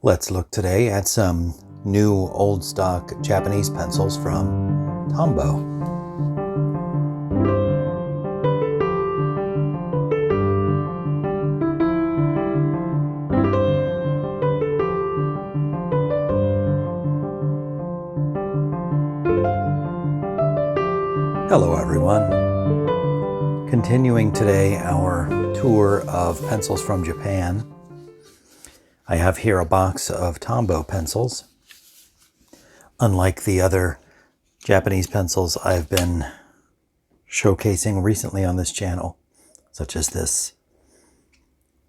Let's look today at some new old stock Japanese pencils from Tombow. Hello everyone. Continuing today our tour of pencils from Japan. I have here a box of Tombow pencils. Unlike the other Japanese pencils I've been showcasing recently on this channel, such as this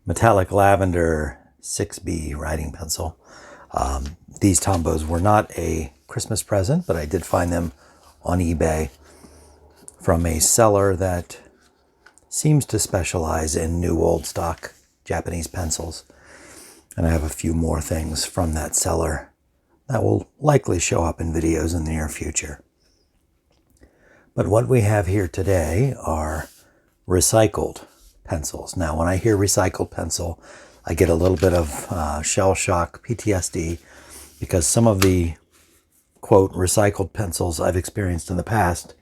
metallic lavender 6B writing pencil. These Tombows were not a Christmas present, but I did find them on eBay from a seller that seems to specialize in new old stock Japanese pencils. And I have a few more things from that seller that will likely show up in videos in the near future. But what we have here today are recycled pencils. Now, when I hear recycled pencil, I get a little bit of shell shock, PTSD, because some of the, quote, recycled pencils I've experienced in the past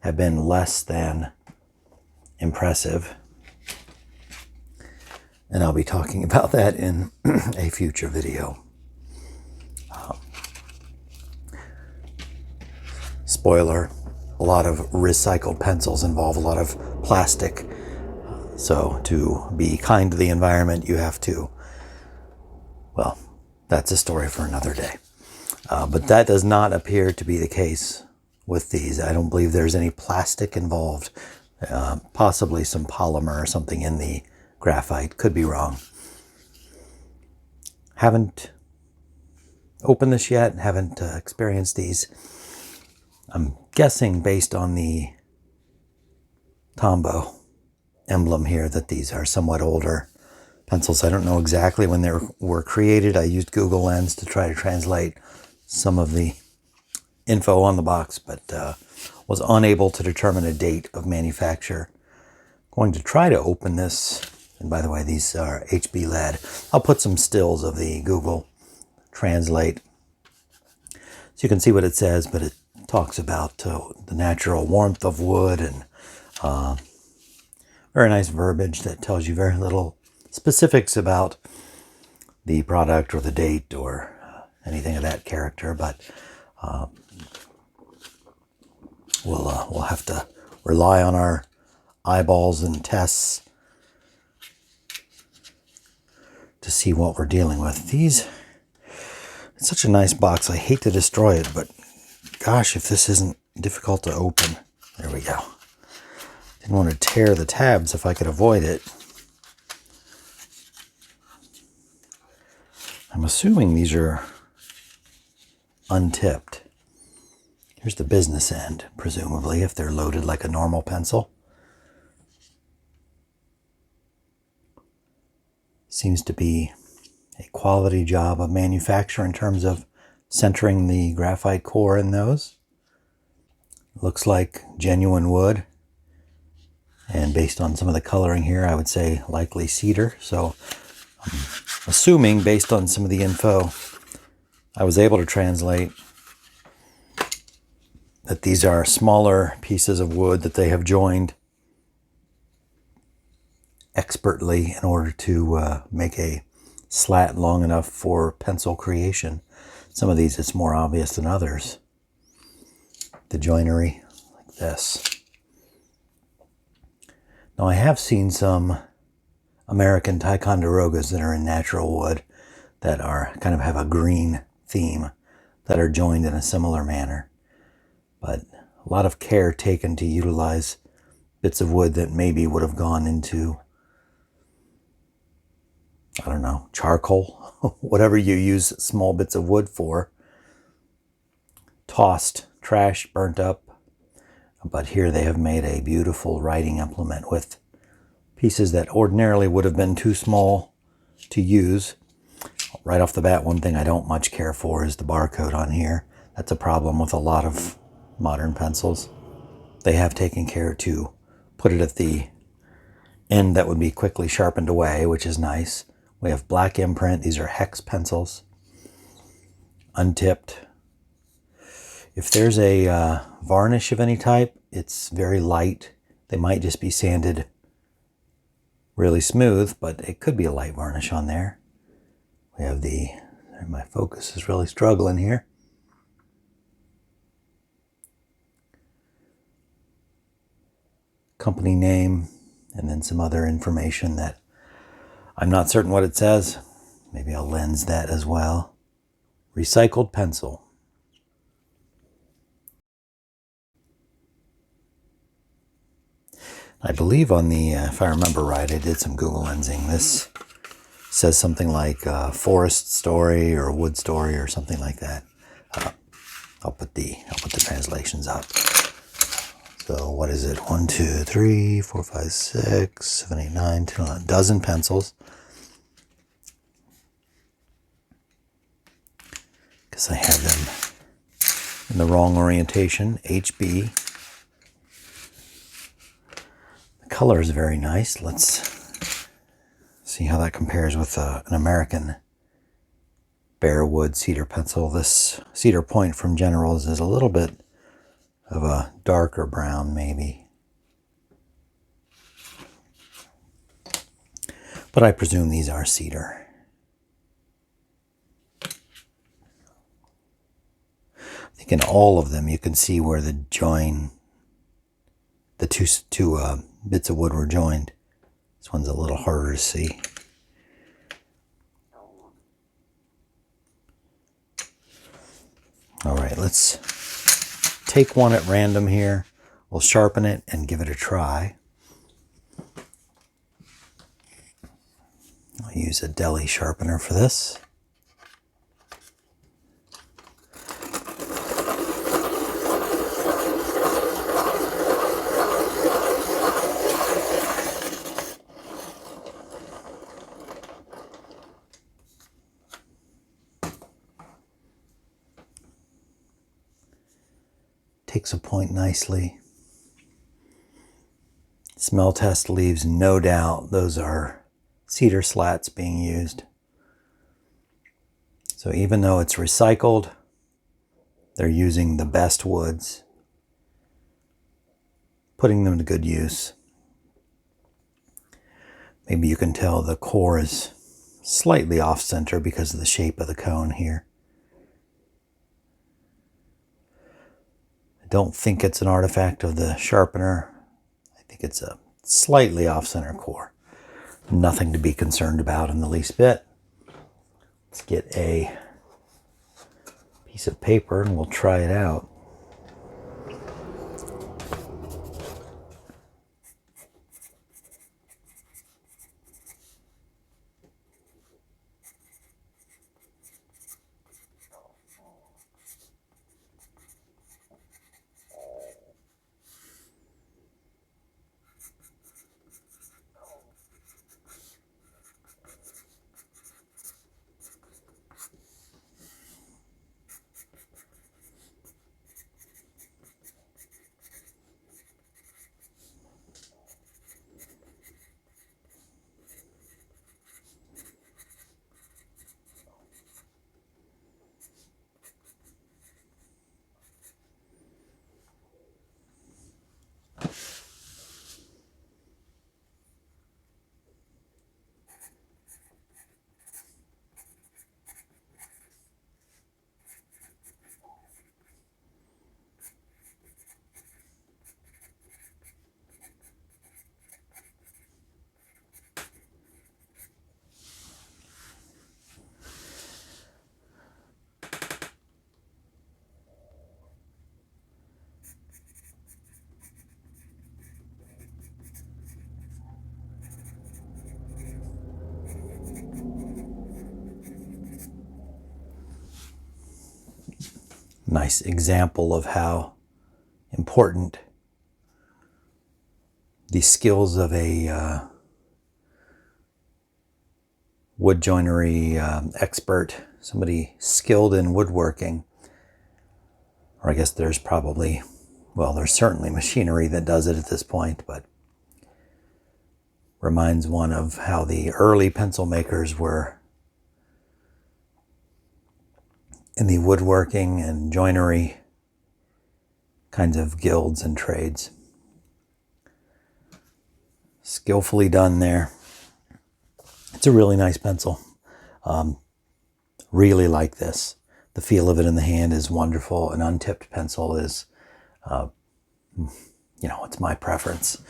have been less than impressive. And I'll be talking about that in a future video. Spoiler, a lot of recycled pencils involve a lot of plastic. So to be kind to the environment, you have to, well, that's a story for another day. But that does not appear to be the case with these. I don't believe there's any plastic involved. Possibly some polymer or something in the graphite. Could be wrong. Haven't opened this yet. Haven't experienced these. I'm guessing based on the Tombow emblem here that these are somewhat older pencils. I don't know exactly when they were created. I used Google Lens to try to translate some of the info on the box, but was unable to determine a date of manufacture. Going to try to open this. And by the way, these are HB lead. I'll put some stills of the Google Translate so you can see what it says, but it talks about the natural warmth of wood and very nice verbiage that tells you very little specifics about the product or the date or anything of that character, but we'll have to rely on our eyeballs and tests to see what we're dealing with. It's such a nice box. I hate to destroy it, but gosh, if this isn't difficult to open. There we go. Didn't want to tear the tabs if I could avoid it. I'm assuming these are untipped. Here's the business end, presumably, if they're loaded like a normal pencil. Seems to be a quality job of manufacture in terms of centering the graphite core in those. Looks like genuine wood. And based on some of the coloring here, I would say likely cedar. So I'm assuming, based on some of the info I was able to translate, that these are smaller pieces of wood that they have joined expertly in order to make a slat long enough for pencil creation. Some of these it's more obvious than others. The joinery, like this. Now I have seen some American Ticonderogas that are in natural wood that are kind of have a green theme that are joined in a similar manner. But a lot of care taken to utilize bits of wood that maybe would have gone into, I don't know, charcoal, whatever you use small bits of wood for. Tossed, trashed, burnt up. But here they have made a beautiful writing implement with pieces that ordinarily would have been too small to use. Right off the bat, one thing I don't much care for is the barcode on here. That's a problem with a lot of modern pencils. They have taken care to put it at the end that would be quickly sharpened away, which is nice. We have black imprint. These are hex pencils. untipped. If there's a varnish of any type, it's very light. They might just be sanded really smooth, but it could be a light varnish on there. We have my focus is really struggling here. Company name, and then some other information that I'm not certain what it says. Maybe I'll lens that as well. Recycled pencil. I believe on the, if I remember right, I did some Google lensing. This says something like forest story or wood story or something like that. I'll put the translations up. So what is it? 1, 2, 3, 4, 5, 6, 7, 8, 9, 10, 11, dozen pencils. Because I have them in the wrong orientation. HB. The color is very nice. Let's see how that compares with an American bare wood cedar pencil. This Cedar Point from Generals is a little bit of a darker brown, maybe. But I presume these are cedar. I think in all of them you can see where the two bits of wood were joined. This one's a little harder to see. All right, let's take one at random here. We'll sharpen it and give it a try. I'll use a deli sharpener for this. Takes a point nicely. Smell test leaves no doubt those are cedar slats being used. So even though it's recycled, they're using the best woods, putting them to good use. Maybe you can tell the core is slightly off center because of the shape of the cone here. I don't think it's an artifact of the sharpener. I think it's a slightly off-center core. Nothing to be concerned about in the least bit. Let's get a piece of paper and we'll try it out. Nice example of how important the skills of a wood joinery expert, somebody skilled in woodworking, or I guess there's probably, well, there's certainly machinery that does it at this point, but reminds one of how the early pencil makers were in the woodworking and joinery kinds of guilds and trades. Skillfully done there. It's a really nice pencil. Really like this. The feel of it in the hand is wonderful. An untipped pencil is, it's my preference.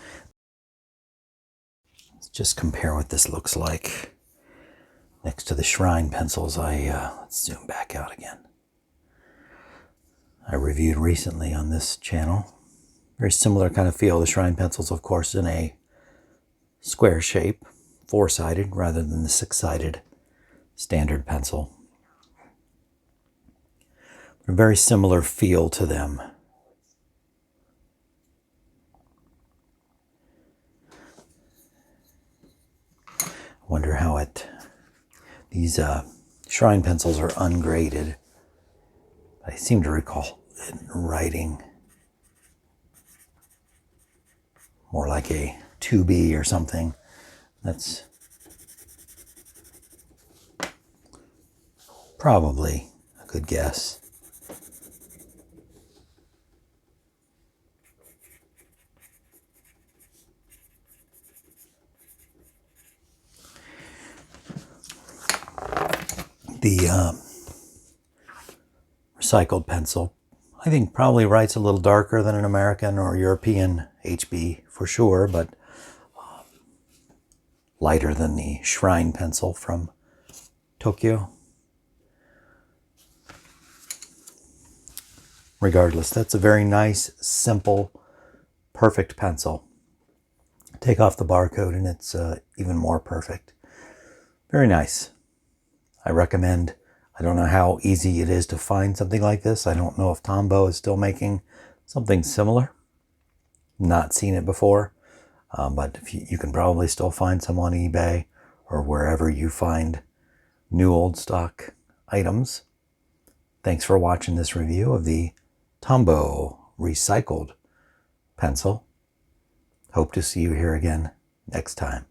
Let's just compare what this looks like next to the Shrine pencils. Let's zoom back out again. I reviewed recently on this channel. Very similar kind of feel. The Shrine pencils, of course, in a square shape, 4-sided rather than the 6-sided standard pencil. A very similar feel to them. I wonder how these Shrine pencils are ungraded. I seem to recall it writing more like a 2B or something. That's probably a good guess. The recycled pencil, I think, probably writes a little darker than an American or European HB for sure, but lighter than the Shrine pencil from Tokyo. Regardless, that's a very nice, simple, perfect pencil. Take off the barcode and it's even more perfect. Very nice. I recommend. I don't know how easy it is to find something like this. I don't know if Tombow is still making something similar. Not seen it before, but if you can probably still find some on eBay or wherever you find new old stock items. Thanks for watching this review of the Tombow recycled pencil. Hope to see you here again next time.